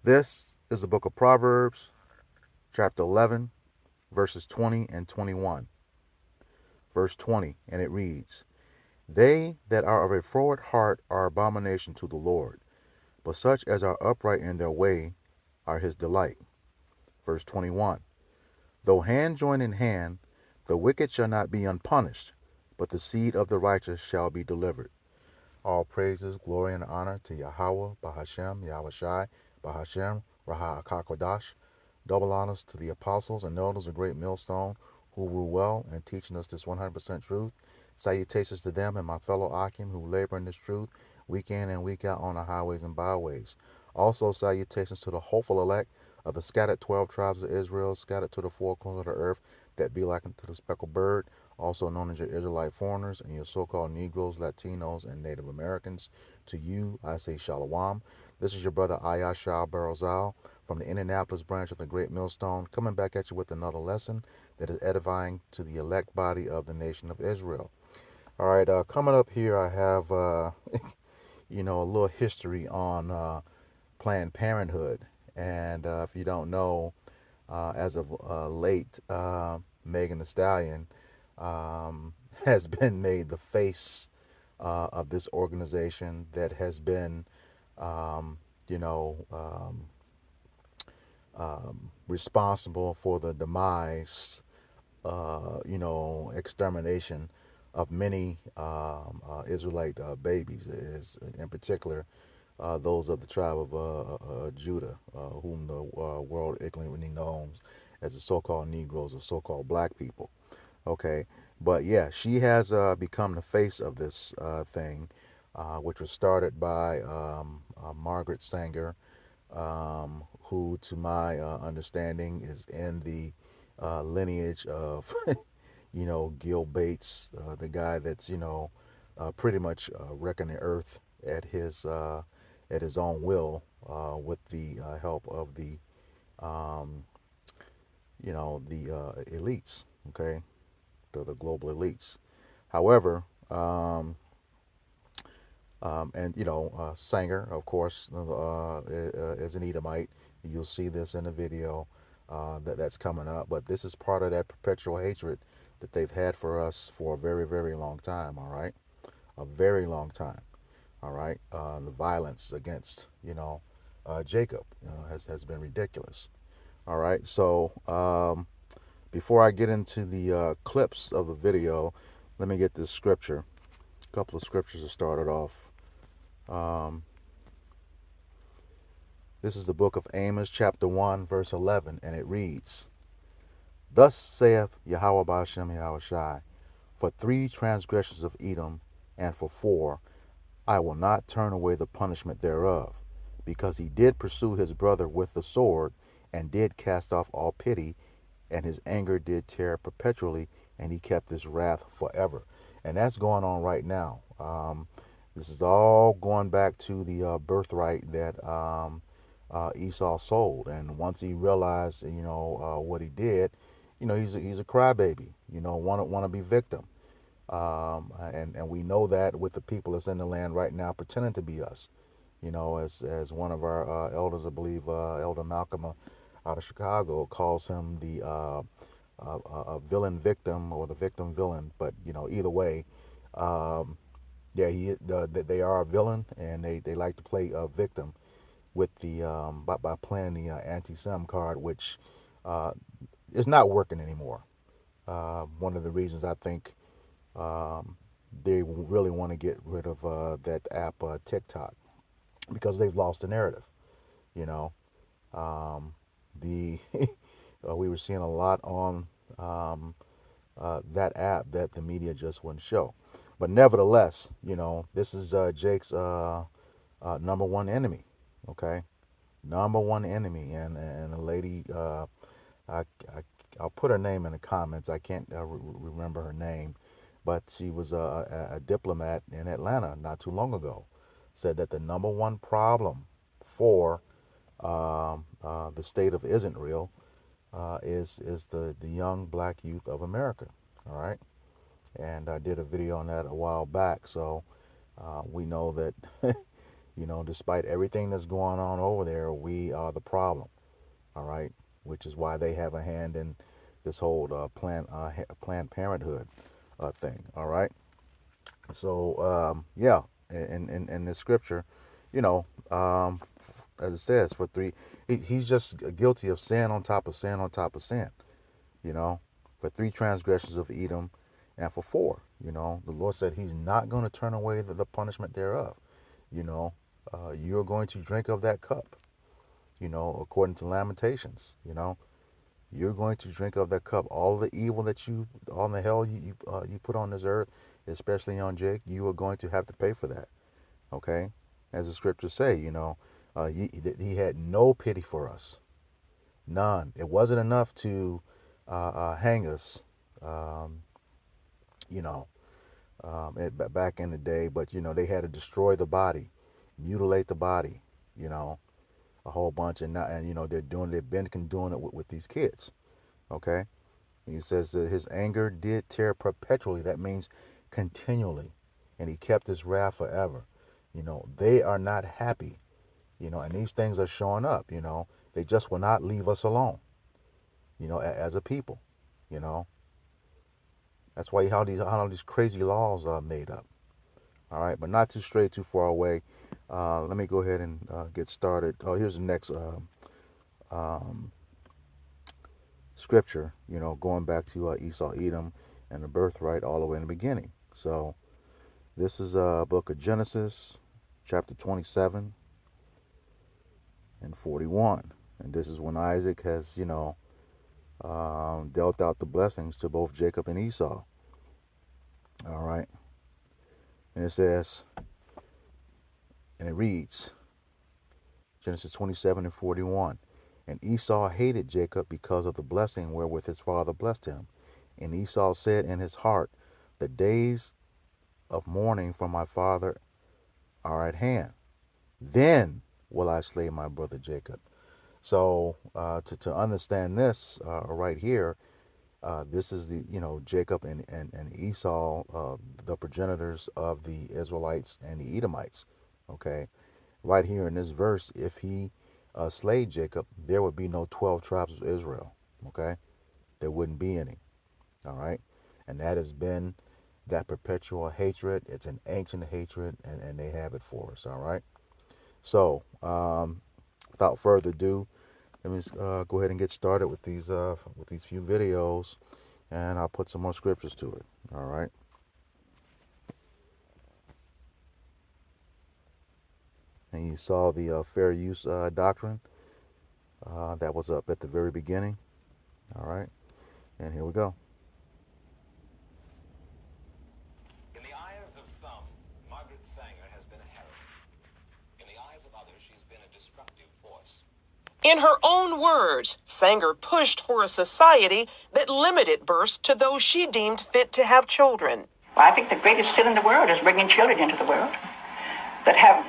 This is the book of Proverbs, chapter 11, verses 20 and 21. Verse 20, and it reads, They that are of a froward heart are abomination to the Lord, but such as are upright in their way are his delight. Verse 21, Though hand join in hand, the wicked shall not be unpunished, but the seed of the righteous shall be delivered. All praises, glory, and honor to Yahweh, Bahashem, Yahushai, Bahashem, Raha Akakodash. Double honors to the apostles and elders of Great Millstone who rule well and teaching us this 100% truth. Salutations to them and my fellow Akim who labor in this truth week in and week out on the highways and byways. Also, salutations to the hopeful elect of the scattered 12 tribes of Israel, scattered to the four corners of the earth, that be like unto the speckled bird, also known as your Israelite foreigners and your so-called Negroes, Latinos, and Native Americans. To you, I say Shalom. This is your brother Ayashal Barozal from the Indianapolis branch of the Great Millstone, coming back at you with another lesson that is edifying to the elect body of the nation of Israel. All right, coming up here, I have, a little history on Planned Parenthood. And if you don't know, as of late, Megan Thee Stallion has been made the face of this organization that has been, um, you know, um, responsible for the demise, extermination of many Israelite babies, is in particular those of the tribe of Judah, whom the world ignorantly knows as the so-called Negroes or so-called black people. Okay, but yeah, she has become the face of this thing, which was started by Margaret Sanger, who, to my understanding, is in the lineage of, Gil Bates, the guy that's, pretty much wrecking the earth at his own will, with the help of um, the elites. Okay, the global elites. However, and Sanger, of course, is an Edomite. You'll see this in the video that's coming up. But this is part of that perpetual hatred that they've had for us for a very, very long time. All right, a very long time. All right, the violence against Jacob has been ridiculous. All right, so before I get into the clips of the video, let me get this scripture. A couple of scriptures to start it off. Um, This is the book of Amos, chapter 1, verse 11, and it reads, Thus saith Yahweh Ba'ashem Yahushai, For 3 transgressions of Edom, and for 4, I will not turn away the punishment thereof, because he did pursue his brother with the sword, and did cast off all pity, and his anger did tear perpetually, and he kept his wrath forever. And that's going on right now. This is all going back to the birthright that Esau sold, and once he realized, what he did, he's a crybaby. Want to be victim, and we know that with the people that's in the land right now pretending to be us. As one of our elders, I believe, Elder Malcolm out of Chicago, calls him the villain victim or the victim villain. But either way, um, yeah, they are a villain, and they like to play a victim with the by playing the anti-Sem card, which uh, is not working anymore. One of the reasons I think um, they really want to get rid of that app TikTok, because they've lost the narrative. You know, um, the we were seeing a lot on that app that the media just wouldn't show. But nevertheless, this is Jake's number one enemy. Okay, number one enemy, and a lady. I, I I'll put her name in the comments. I can't remember her name, but she was a diplomat in Atlanta not too long ago. Said that the number one problem for the state of Israel is the young black youth of America. All right, and I did a video on that a while back, so we know that Despite everything that's going on over there, we are the problem. All right, which is why they have a hand in this whole Planned Parenthood thing. All right. So yeah, in the scripture, you know, as it says, for three, he's just guilty of sin on top of sin on top of sin. You know, for three transgressions of Edom, and for four, the Lord said He's not going to turn away the punishment thereof. You're going to drink of that cup. According to Lamentations. You're going to drink of that cup. All the evil all the hell you put on this earth, especially on Jake, you are going to have to pay for that. Okay, as the scriptures say, he had no pity for us, none. It wasn't enough to hang us, um, you know, back in the day, but they had to destroy the body, mutilate the body, you know, a whole bunch, and they've been doing it with these kids. Okay. He says that his anger did tear perpetually. That means continually. And he kept his wrath forever. They are not happy. And these things are showing up. They just will not leave us alone, as a people. You know, that's why how these crazy laws are made up. All right, but not too straight, too far away. Let me go ahead and get started. Oh, here's the next um, scripture, going back to Esau, Edom, and the birthright all the way in the beginning. So this is a book of Genesis, chapter 27 and 41. And this is when Isaac has, dealt out the blessings to both Jacob and Esau. All right. And it says, and it reads, Genesis 27 and 41. And Esau hated Jacob because of the blessing wherewith his father blessed him. And Esau said in his heart, the days of mourning for my father are at hand. Then will I slay my brother Jacob. So to understand this right here, this is the Jacob and Esau, the progenitors of the Israelites and the Edomites. Okay, right here in this verse, if he slayed Jacob, there would be no 12 tribes of Israel. Okay, there wouldn't be any. All right, and that has been that perpetual hatred. It's an ancient hatred, and they have it for us. All right. So without further ado, let me just, go ahead and get started with these few videos, and I'll put some more scriptures to it. All right. And you saw the fair use doctrine that was up at the very beginning. All right. And here we go. In the eyes of some, Margaret Sanger has been a heroine. In the eyes of others, she's been a destructive force. In her own words, Sanger pushed for a society that limited births to those she deemed fit to have children. Well, I think the greatest sin in the world is bringing children into the world that have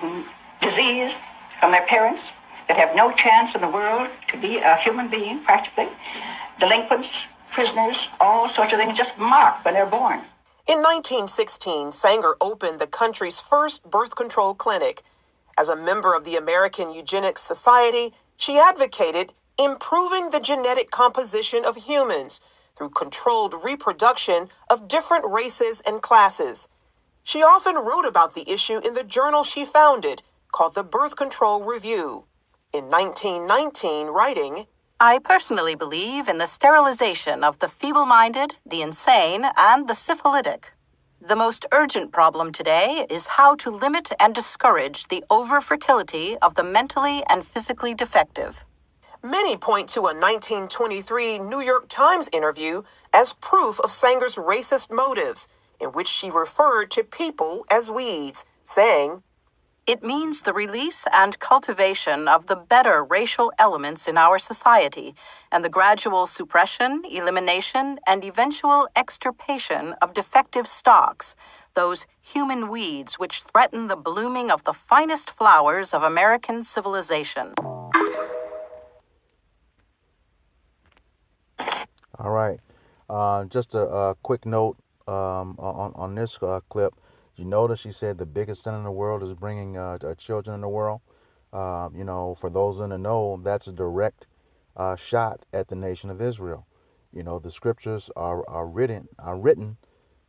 disease from their parents, that have no chance in the world to be a human being, practically. Delinquents, prisoners, all sorts of things just marked when they're born. In 1916, Sanger opened the country's first birth control clinic. As a member of the American Eugenics Society, she advocated improving the genetic composition of humans through controlled reproduction of different races and classes. She often wrote about the issue in the journal she founded, called the Birth Control Review. In 1919, writing, I personally believe in the sterilization of the feeble-minded, the insane, and the syphilitic. The most urgent problem today is how to limit and discourage the over-fertility of the mentally and physically defective. Many point to a 1923 New York Times interview as proof of Sanger's racist motives, in which she referred to people as weeds, saying, It means the release and cultivation of the better racial elements in our society and the gradual suppression, elimination, and eventual extirpation of defective stocks, those human weeds which threaten the blooming of the finest flowers of American civilization. All right. Just a quick note on this clip. You notice she said the biggest sin in the world is bringing children in the world. For those in the know, that's a direct shot at the nation of Israel. The scriptures are written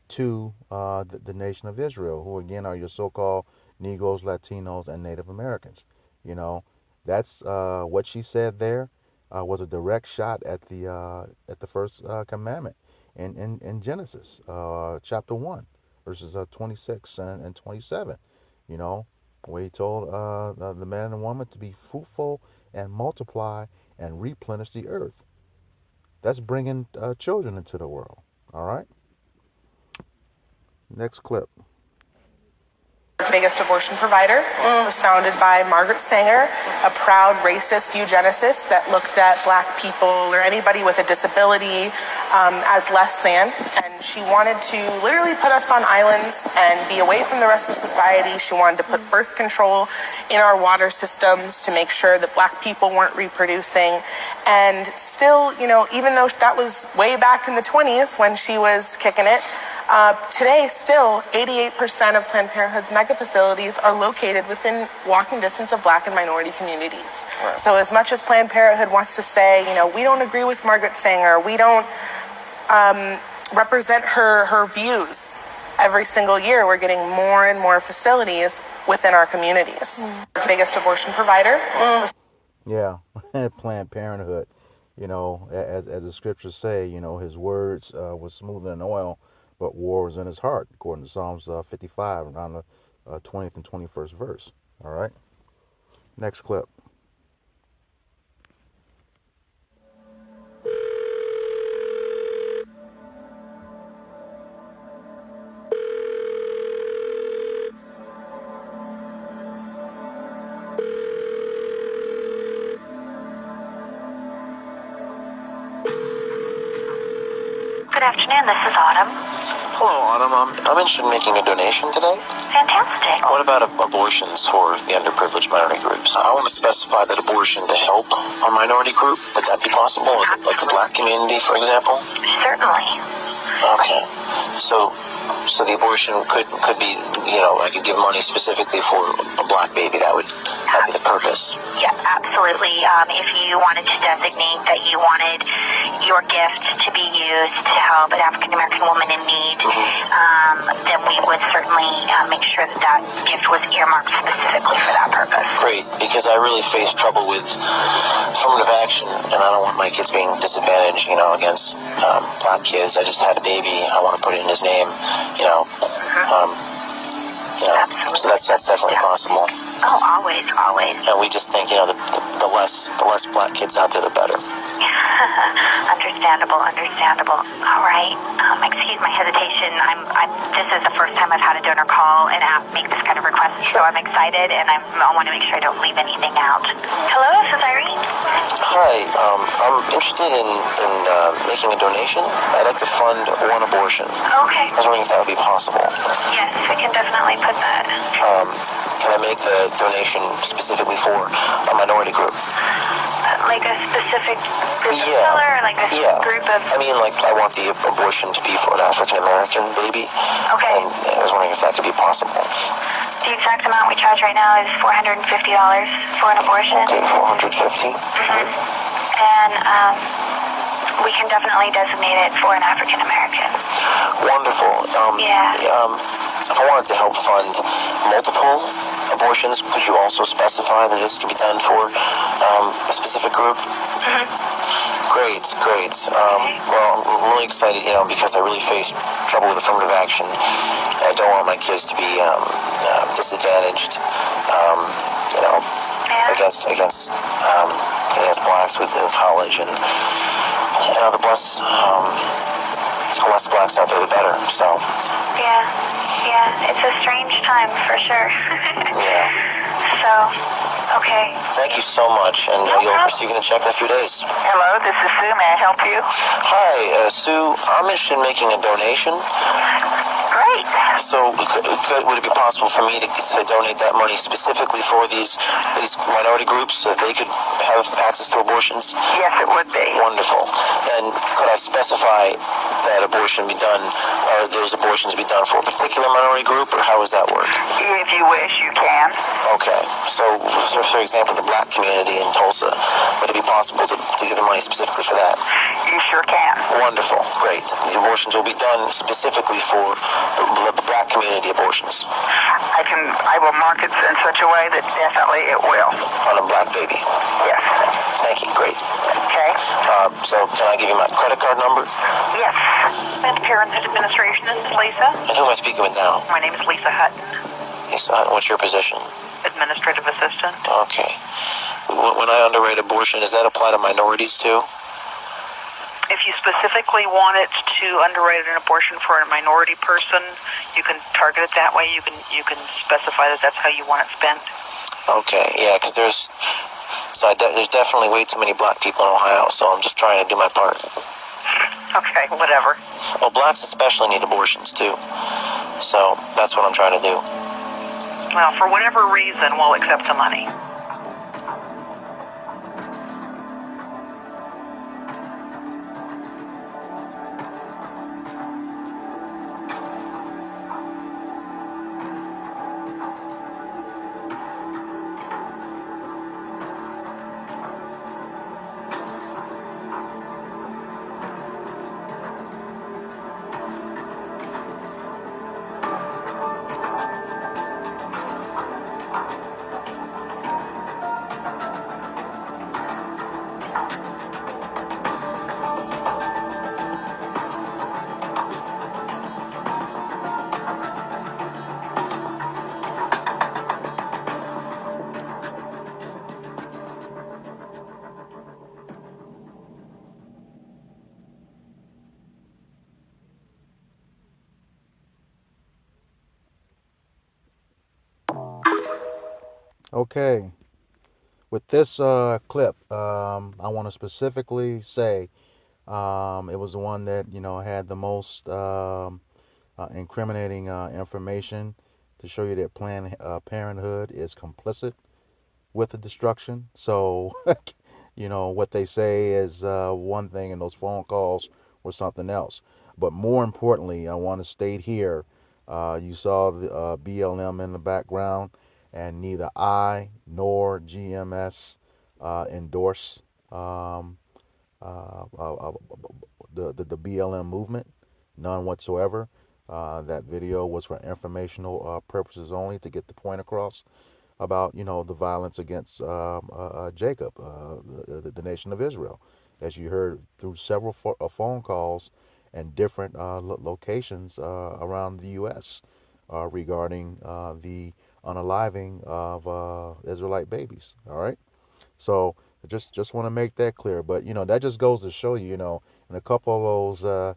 to the nation of Israel, who again are your so-called Negroes, Latinos, and Native Americans. You know, that's what she said there was a direct shot at the first commandment in Genesis chapter 1, verses 26 and 27. You know, where he told the man and the woman to be fruitful and multiply and replenish the earth. That's bringing children into the world. All right. Next clip. Biggest abortion provider was founded by Margaret Sanger, a proud racist eugenicist that looked at black people or anybody with a disability as less than. And she wanted to literally put us on islands and be away from the rest of society. She wanted to put birth control in our water systems to make sure that black people weren't reproducing. And still, even though that was way back in the 20s when she was kicking it, today, still, 88% of Planned Parenthood's mega facilities are located within walking distance of black and minority communities. Right. So as much as Planned Parenthood wants to say, we don't agree with Margaret Sanger, we don't represent her views, every single year we're getting more and more facilities within our communities. Biggest abortion provider. Yeah, Planned Parenthood. As the scriptures say, his words were smoother than oil, but war was in his heart, according to Psalms 55, around the 20th and 21st verse. All right. Next clip. Good afternoon, this is Autumn. Hello, Autumn. I'm interested in making a donation today. Fantastic. What about abortions for the underprivileged minority groups? I want to specify that abortion to help a minority group. Would that be possible? Like the black community, for example? Certainly. Okay. So the abortion could be, I could give money specifically for a black baby. That would be the purpose. Yeah, absolutely. If you wanted to designate that you wanted your gift to be used to help an African American woman in need, then we would certainly make sure that gift was earmarked specifically for that purpose. Great, because I really face trouble with affirmative action, and I don't want my kids being disadvantaged, against black kids. I just had a baby. I want to put it in his name, so that's definitely possible. Oh, always. And we just think, the less black kids out there, the better. Understandable. All right. Excuse my hesitation. This is the first time I've had a donor call and make this kind of request, so I'm excited, and I want to make sure I don't leave anything out. Hello, this is Irene. Hi. I'm interested in making a donation. I'd like to fund one abortion. Okay. I was wondering if that would be possible. Yes, we can definitely put that. Can I make the donation specifically for a minority group? Like a specific group of color, or like a group of... I want the abortion to be for an African American baby. Okay. And I was wondering if that could be possible. The exact amount we charge right now is $450 for an abortion. Okay, $450. And we can definitely designate it for an African American. Wonderful. If I wanted to help fund multiple abortions, could you also specify that this can be done for a specific group? Great. Well, I'm really excited, because I really face trouble with affirmative action. I don't want my kids to be disadvantaged, against blacks in college, and the less blacks out there, the better. So. Yeah, it's a strange time for sure. Yeah. So, okay. Thank you so much, and you'll be receiving the check in a few days. Hello, this is Sue. May I help you? Hi, Sue. I'm interested in making a donation. Great. So would it be possible for me to donate that money specifically for these minority groups so that they could have access to abortions? Yes, it would be. Wonderful. And could I specify that abortion be done, or those abortions be done for a particular minority group, or how does that work? If you wish, you can. Okay. So for example, the black community in Tulsa, would it be possible to give the money specifically for that? You sure can. Wonderful. Great. The abortions will be done specifically for the black community abortions. I will mark it in such a way that definitely it will. On a black baby. Yes. Thank you. Great. Okay. So can I give you my credit card number? Yes. And Parenthood Administration, this is Lisa. And who am I speaking with now? My name is Lisa Hutton. Lisa Hutton, what's your position? Administrative Assistant. Okay. When I underwrite abortion, does that apply to minorities too? If you specifically want it to underwrite an abortion for a minority person, you can target it that way. You can specify that that's how you want it spent. Okay, yeah, because there's definitely way too many black people in Ohio, so I'm just trying to do my part. Okay, whatever. Well, blacks especially need abortions too, so that's what I'm trying to do. Well, for whatever reason, we'll accept the money. Okay. With this clip, I want to specifically say it was the one that had the most incriminating information to show you that Planned Parenthood is complicit with the destruction. So, what they say is one thing, and those phone calls were something else. But more importantly, I want to state here, you saw the BLM in the background, and neither I nor GMS endorse the BLM movement, none whatsoever. That video was for informational purposes only, to get the point across about the violence against Jacob, the nation of Israel, as you heard through several phone calls and different locations around the U.S. Regarding the unaliving of Israelite babies. All right, so just want to make that clear. But that just goes to show you, in a couple of those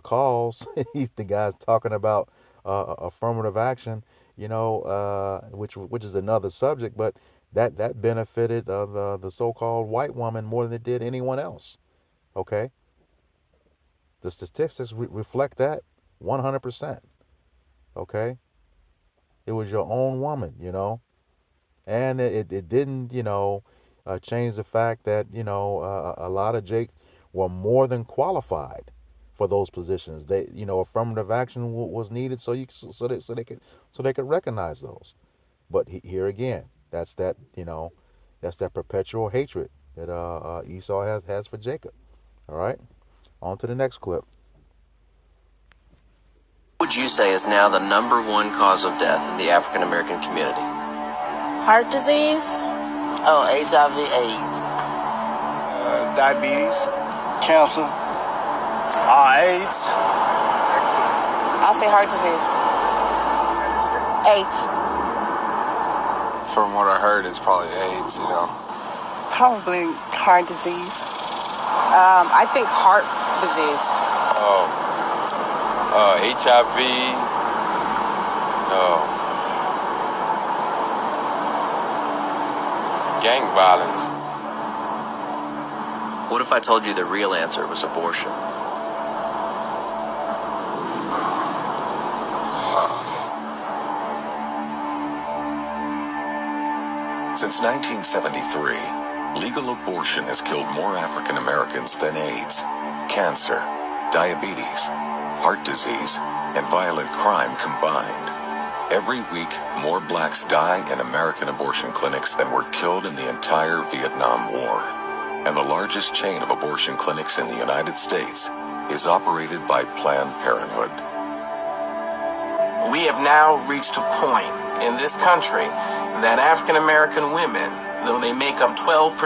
calls, the guy's talking about affirmative action, which is another subject, but that benefited the so-called white woman more than it did anyone else. Okay, the statistics reflect that 100%. Okay, it was your own woman, and it didn't, change the fact that a lot of Jakes were more than qualified for those positions. They, affirmative action was needed so they could recognize those. But here again, that's that perpetual hatred that Esau has for Jacob. All right, on to the next clip. What would you say is now the number one cause of death in the African American community? Heart disease. Oh, HIV/AIDS. Diabetes. Cancer. AIDS. I'll say heart disease. AIDS. From what I heard, it's probably AIDS, Probably heart disease. I think heart disease. HIV. Gang violence. What if I told you the real answer was abortion? Since 1973, legal abortion has killed more African Americans than AIDS, cancer, diabetes, heart disease, and violent crime combined. Every week, more blacks die in American abortion clinics than were killed in the entire Vietnam War. And the largest chain of abortion clinics in the United States is operated by Planned Parenthood. We have now reached a point in this country that African American women, though they make up 12%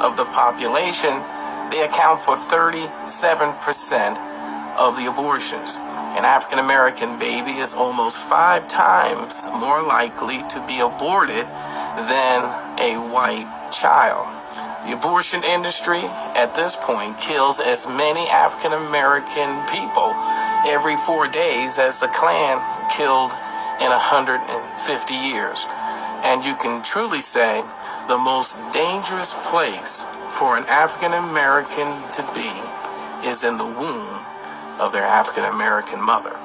of the population, they account for 37% of the abortions. An African American baby is almost 5 times more likely to be aborted than a white child. The abortion industry at this point kills as many African American people every 4 days as the Klan killed in 150 years. And you can truly say the most dangerous place for an African American to be is in the womb of their African American mother.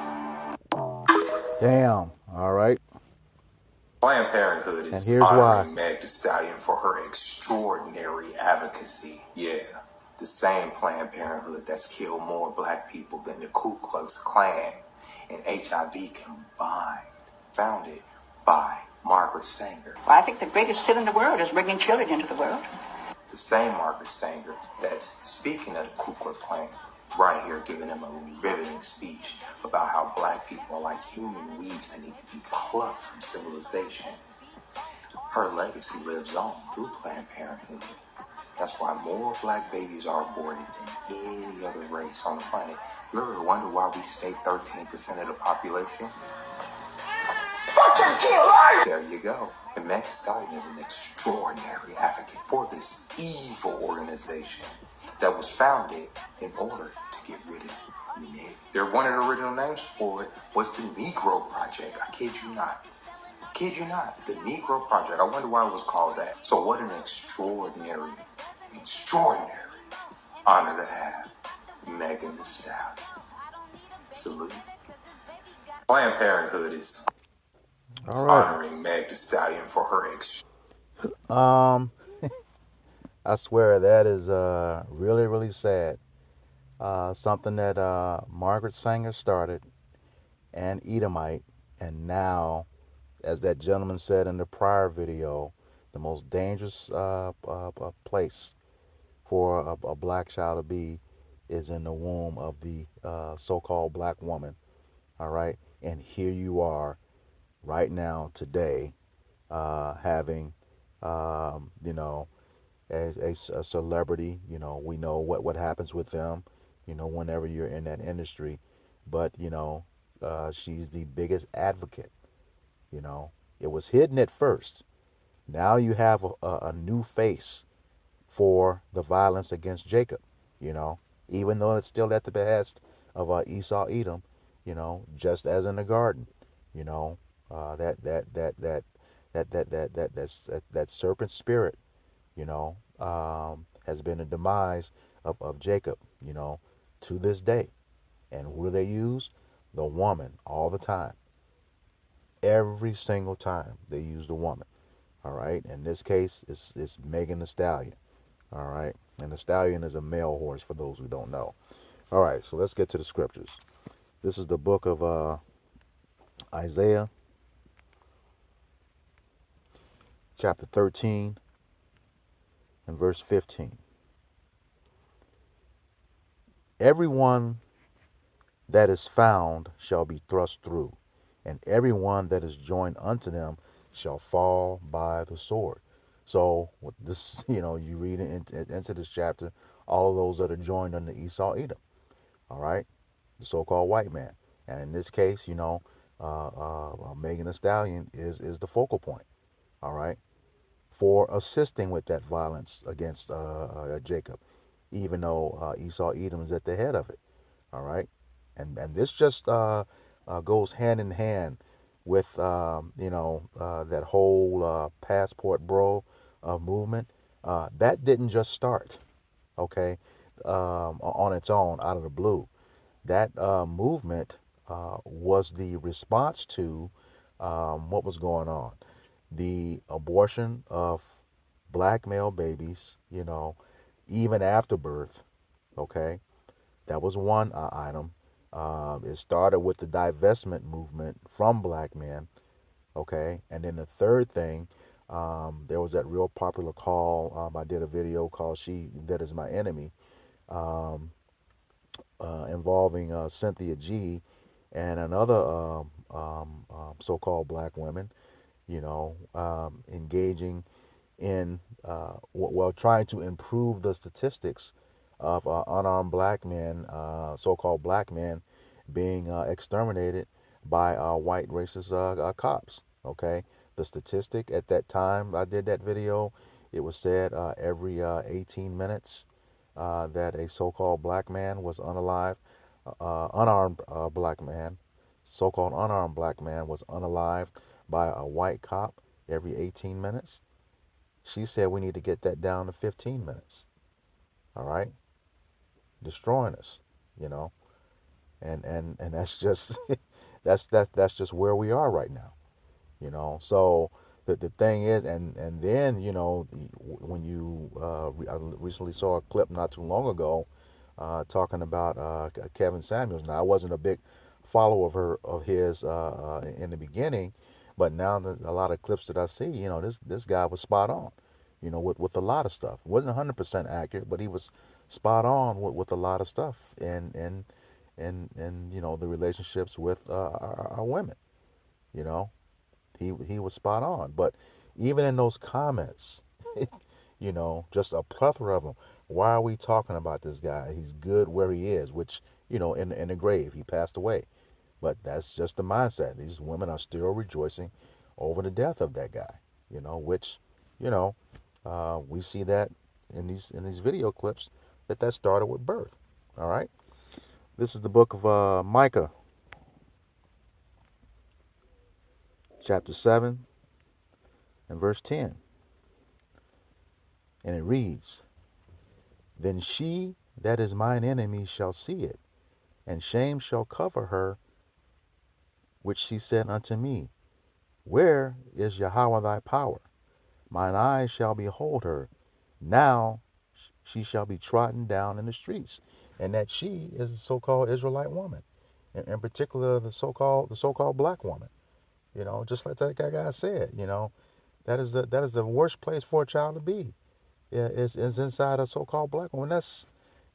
Damn. All right. Planned Parenthood is honoring Meg Thee Stallion for her extraordinary advocacy. Yeah, the same Planned Parenthood that's killed more black people than the Ku Klux Klan and HIV combined. Founded by Margaret Sanger. Well, I think the greatest sin in the world is bringing children into the world. The same Margaret Sanger that's speaking of the Ku Klux Klan right here, giving them a riveting speech about how black people are like human weeds that need to be plucked from civilization. Her legacy lives on through Planned Parenthood. That's why more black babies are aborted than any other race on the planet. You ever wonder why we stay 13% of the population? Fucking kill life! There you go. And Meg Thee Stallion is an extraordinary advocate for this evil organization that was founded in order to get rid of niggas. One of the original names for it was the Negro Project. I kid you not. Kid you not. The Negro Project. I wonder why it was called that. So what an extraordinary honor to have Megan Thee Stallion. Salute. Planned Parenthood is honoring Meg Thee Stallion for her I swear that is really, really sad. Something that Margaret Sanger started, and Edomite, and now, as that gentleman said in the prior video, the most dangerous place for a black child to be is in the womb of the so-called black woman. All right, and here you are, right now, today, having, you know, a celebrity. You know, we know what happens with them, you know, whenever you're in that industry. But, you know, she's the biggest advocate. You know, it was hidden at first. Now you have a new face for the violence against Jacob, you know, even though it's still at the behest of Esau Edom, you know, just as in the garden, you know, that serpent spirit, you know, has been a demise of Jacob, you know, to this day. And who do they use? The woman all the time. Every single time they use the woman. All right. In this case, it's Megan Thee Stallion. All right. And the stallion is a male horse for those who don't know. All right. So let's get to the scriptures. This is the book of Isaiah, chapter 13 and verse 15. Everyone that is found shall be thrust through, and everyone that is joined unto them shall fall by the sword. So with this, you know, you read into this chapter, all of those that are joined unto Esau Edom, all right, the so-called white man, and in this case, you know, Megan Thee Stallion is the focal point, all right, for assisting with that violence against Jacob, even though Esau Edom is at the head of it, all right, and this just goes hand in hand with you know, that whole passport bro movement. That didn't just start, okay, on its own out of the blue. That movement was the response to what was going on. the abortion of black male babies, even after birth. Okay, that was one item. It started with the divestment movement from black men. Okay, and then the third thing, there was that real popular call. I did a video called "She That Is My Enemy," involving Cynthia G and another so-called black women, engaging in, trying to improve the statistics of unarmed black men, so-called black men, being exterminated by white racist cops. Okay, the statistic at that time I did that video, it was said every 18 minutes that a so-called black man was unalive, unarmed black man, so-called unarmed black man was unalived by a white cop every 18 minutes. She said we need to get that down to 15 minutes. All right, destroying us, you know, and that's just that's just where we are right now, So the thing is, and then when you I recently saw a clip not too long ago talking about Kevin Samuels. Now I wasn't a big follower of his in the beginning, but now a lot of clips that I see, this guy was spot on, with a lot of stuff. Wasn't 100% accurate, but he was spot on with a lot of stuff, and the relationships with our women. You know, he was spot on. But even in those comments, just a plethora of them. Why are we talking about this guy? He's good where he is, which, in the grave, he passed away. But that's just the mindset. These women are still rejoicing over the death of that guy, which, we see that in these video clips that started with birth. All right. This is the book of Micah, chapter 7 and verse 10. And it reads, Then she that is mine enemy shall see it, and shame shall cover her, which she said unto me, Where is Yahweh thy power? Mine eyes shall behold her. Now she shall be trodden down in the streets. And that she is the so-called Israelite woman, in particular the so-called black woman. Just like that guy said. That is the worst place for a child to be. Yeah, is inside a so-called black woman. That's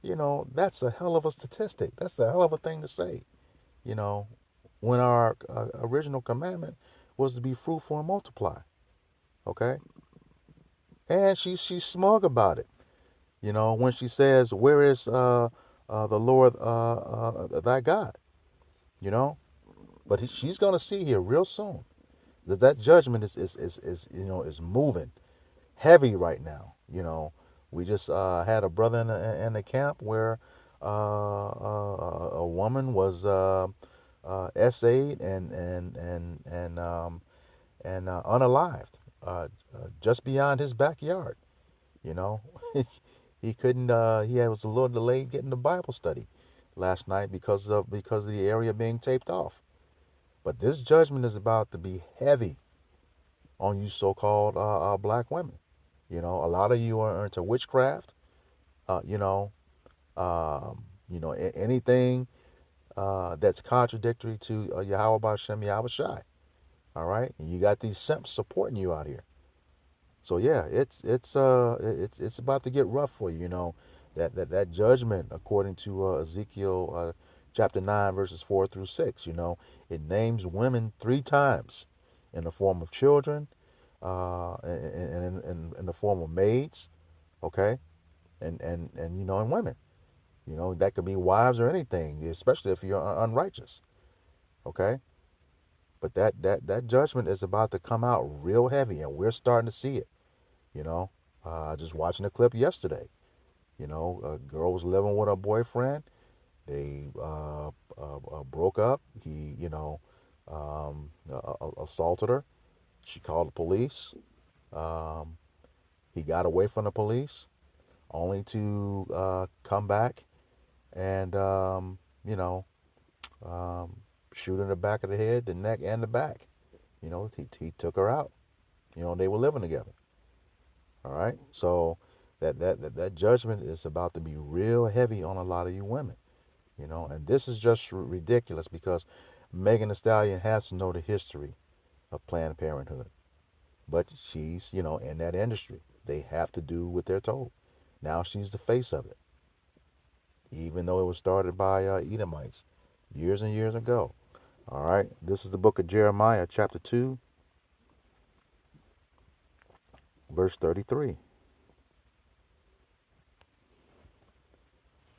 a hell of a statistic. That's a hell of a thing to say. You know, when our original commandment was to be fruitful and multiply. Okay, and she's smug about it. When she says, "Where is the Lord thy God?" You know, but she's gonna see here real soon that judgment is moving heavy right now. We just had a brother in the camp where a woman was essayed and unalived just beyond his backyard. You know, he couldn't. He was a little delayed getting the Bible study last night because of the area being taped off. But this judgment is about to be heavy on you so-called black women. A lot of you are into witchcraft. Uh, you know, anything that's contradictory to Yahweh Bashem Yahweh Shai. All right, and you got these simps supporting you out here. So yeah, it's about to get rough for you. That judgment according to Ezekiel chapter 9 verses 4 through 6. It names women 3 times in the form of children, and in the form of maids, okay, and women. That could be wives or anything, especially if you're unrighteous, okay. But that judgment is about to come out real heavy, and we're starting to see it. You know, just watching a clip yesterday. A girl was living with her boyfriend. They broke up. He, assaulted her. She called the police. Um, he got away from the police, only to come back and, um, shoot in the back of the head, the neck, and the back. He took her out. They were living together. All right. So that judgment is about to be real heavy on a lot of you women. And this is just ridiculous because Megan Thee Stallion has to know the history of Planned Parenthood. But she's, in that industry. They have to do what they're told. Now she's the face of it, even though it was started by Edomites years and years ago. All right. This is the book of Jeremiah, chapter 2, verse 33.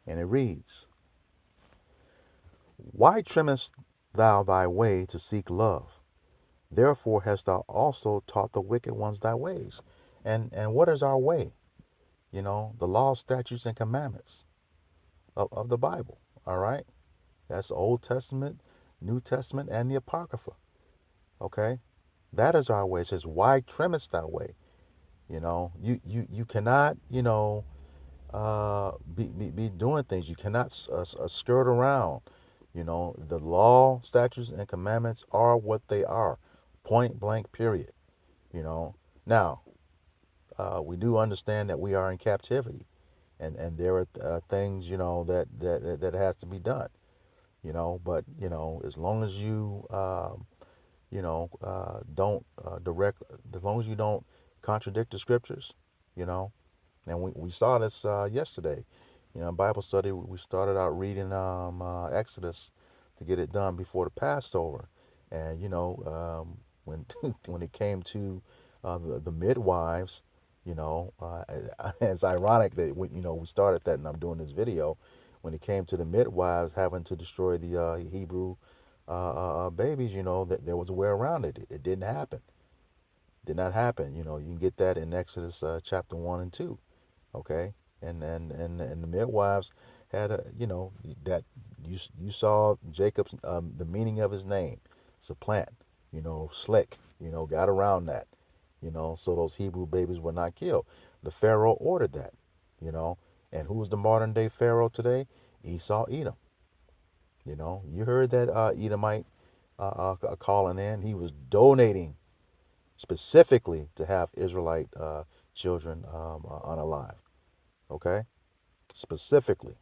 And it reads, Why trimmest thou thy way to seek love? Therefore hast thou also taught the wicked ones thy ways. And what is our way? The law, statutes, and commandments of the Bible. All right? That's Old Testament, New Testament, and the Apocrypha. Okay? That is our way. It says, why trimmest thy way? You cannot, be doing things. You cannot skirt around. The law, statutes, and commandments are what they are. Point blank, period. Now, we do understand that we are in captivity, and there are things, that has to be done. But as long as you don't direct, as long as you don't contradict the scriptures, you know, and we saw this yesterday. In Bible study, we started out reading Exodus to get it done before the Passover. And, when when it came to the midwives, it's ironic that, we started that and I'm doing this video. When it came to the midwives having to destroy the Hebrew babies, that there was a way around it. It didn't happen. Did not happen. You can get that in Exodus chapter 1 and 2. Okay, and the midwives had that you saw Jacob's the meaning of his name, supplant, slick, got around that, so those Hebrew babies were not killed. The Pharaoh ordered that, and who's the modern day Pharaoh today? Esau, Edom. You heard that Edomite calling in. He was donating specifically to have Israelite children unalive. Okay, specifically.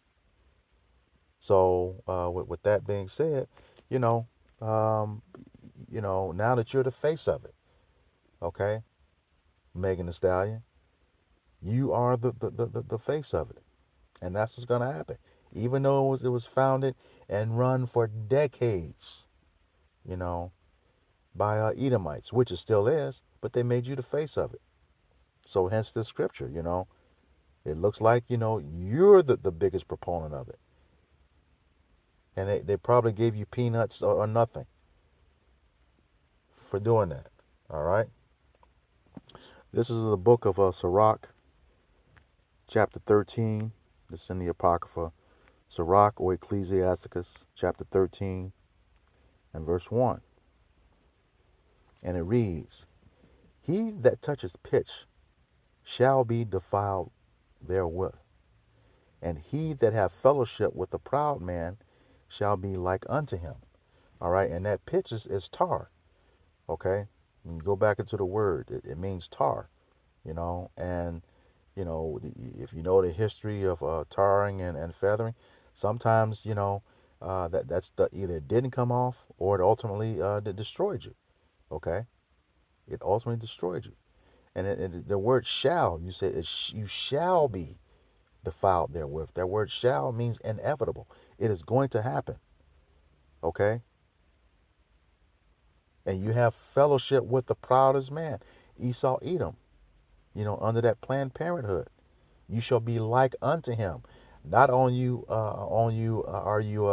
So with that being said, you know, now that you're the face of it, okay, Megan Thee Stallion, you are the face of it, and that's what's gonna happen. Even though it was founded and run for decades, you know, by Edomites, which it still is, but they made you the face of it. So hence the scripture, it looks like, you're the biggest proponent of it. And they probably gave you peanuts or nothing for doing that. All right. This is the book of Sirach, chapter 13. This is in the Apocrypha. Sirach or Ecclesiasticus, chapter 13 and verse 1. And it reads, He that toucheth pitch shall be defiled therewith, and he that hath fellowship with a proud man shall be like unto him. All right, and that pitch is tar. Okay, when you go back into the word, it means tar. And if you know the history of tarring and feathering, sometimes that's either it didn't come off or it ultimately destroyed you. Okay, it ultimately destroyed you. And the word shall, you say you shall be defiled therewith. That word shall means inevitable. It is going to happen. Okay, and you have fellowship with the proudest man, Esau, Edom. Under that Planned Parenthood, you shall be like unto him. Not on you are you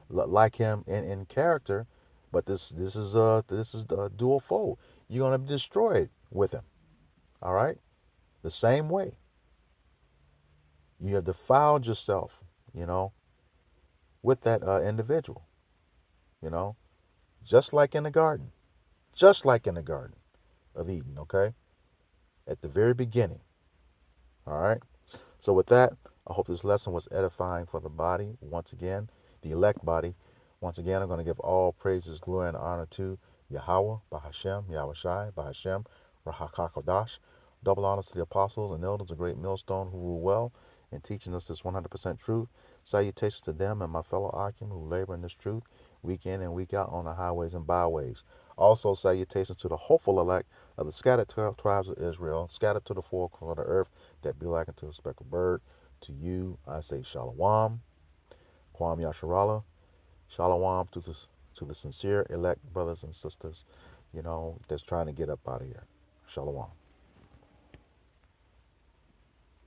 like him in character, but this is a dual fold. You're gonna be destroyed with him. All right, the same way. You have defiled yourself, with that individual. Just like in the garden, just like in the Garden of Eden. Okay, at the very beginning. All right. So with that, I hope this lesson was edifying for the body. Once again, the elect body. Once again, I'm going to give all praises, glory, and honor to Yahweh, Bahashem, Yahweh Shai, Bahashem, Rahakakodash. Double honors to the apostles and elders, a great millstone who rule well in teaching us this 100% truth. Salutations to them and my fellow Akim who labor in this truth week in and week out on the highways and byways. Also, salutations to the hopeful elect of the scattered 12 tribes of Israel, scattered to the four corners of the earth, that be like unto a speckled bird. To you, I say Shalom, Kwam Yasharala, Shalom to the sincere elect brothers and sisters, that's trying to get up out of here. Shalom.